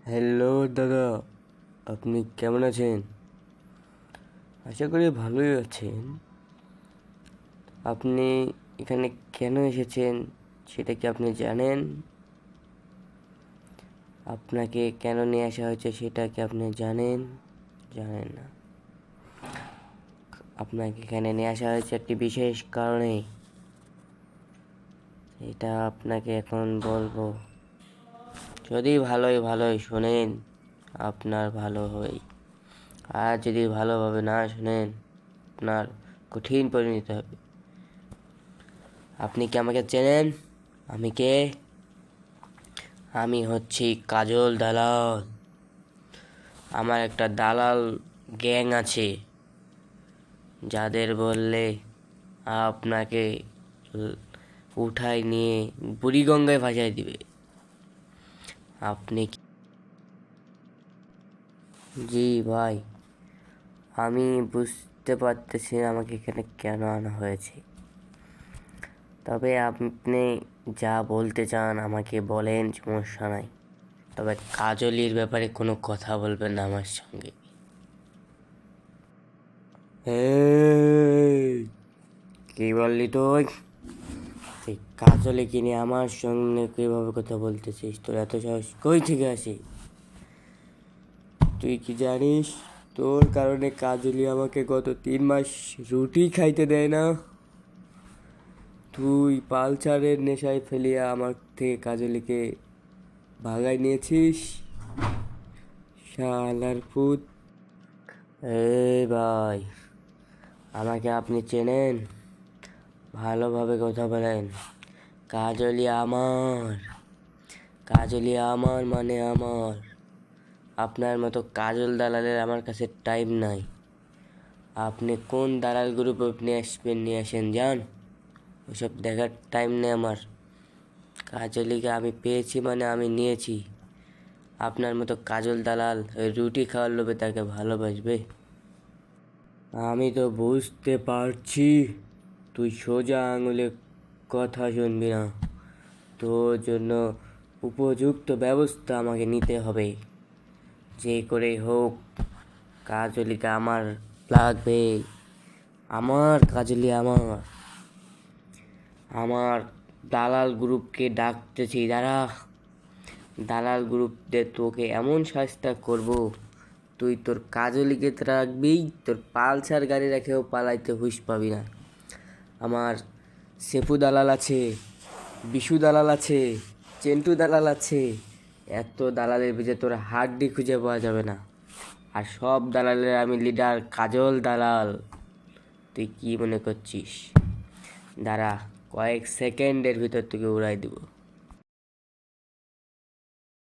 Hello দাদা, আপনি কেমন আছেন? আশা করি ভালোই আছেন। আপনি এখানে কেন এসেছেন সেটা কি আপনি জানেন? আপনাকে কেন নিয়ে আসা হয়েছে সেটা কি আপনি জানেন? জানেন না। আপনাকে এখানে নিয়ে আসা হয়েছে একটি বিশেষ কারণে। এটা আপনাকে এখন বলবো। যদি ভালোই শোনেন, আপনার ভালো হয়। আর যদি ভালোভাবে না শোনেন, আপনার কঠিন পরিণতি হবে। আপনি কি আমাকে চেনেন? আমি কে? আমি হচ্ছি কাজল দালাল। আমার একটা দালাল গ্যাং আছে, যাদের বললে আপনাকে উঠায় নিয়ে বুড়িগঙ্গায় ভাসায় দিবে। আপনি জি ভাই, আমি বুঝতে পারতেছি না আমাকে এখানে কেন আনা হয়েছে। তবে আপনি যা বলতে চান আমাকে বলেন, সমস্যা নাই। তবে কাজলির ব্যাপারে কোনো কথা বলবেন না আমার সঙ্গে। কি বললি তুই? তুই কাজলে কিনে আমার সঙ্গে কিভাবে কথা বলতেছিস? তোর এত সাহস কই থেকে আসে? তুই কি জানিস তোর কারণে কাজলি আমাকে গত 3 মাস রুটি খাইতে দেয় না? তুই পালচারের নেশায় ফেলিয়া আমার থেকে কাজলিকে ভাগাই নিয়েছিস, শালার পুত। এই ভাই, আমাকে আপনি চেনেন? ভালোভাবে কথা বলেন। কাজলি আমার, কাজলি আমার মানে আমার। আপনার মতো কাজল দালালের আমার কাছে টাইম নাই। আপনি কোন দালাল গ্রুপ নিয়ে আসেন যান। ওসব দেখার টাইম নেই আমার। কাজলিকে আমি পেয়েছি মানে আমি নিয়েছি। আপনার মতো কাজল দালাল ওই রুটি খাওয়ার লোভে তাকে ভালোবাসবে? আমি তো বুঝতে পারছি তুই সোজা আঙুলে কথা শুনবি না। তোর জন্য উপযুক্ত ব্যবস্থা আমাকে নিতে হবে। যে করে হোক কাজলিকে আমার লাগবে। আমার কাজলি আমার। আমার দালাল গ্রুপকে ডাকতেছি, দাঁড়া। দালাল গ্রুপদের তোকে এমন শাস্তা করব, তুই তোর কাজলিকে রাখবি, তোর পালসার গাড়ি রেখেও পালাইতে হুঁশ পাবি না। আমার সেফু দালাল আছে, বিশু দালাল আছে, চেন্টু দালাল আছে। এত দালালের ভিতরে তোর হাড্ডি খুঁজে পাওয়া যাবে না। আর সব দালালের আমি লিডার কাজল দালাল। তুই কি মনে করছিস? দাঁড়া, কয়েক সেকেন্ডের ভিতর তোকে উড়াই দিব।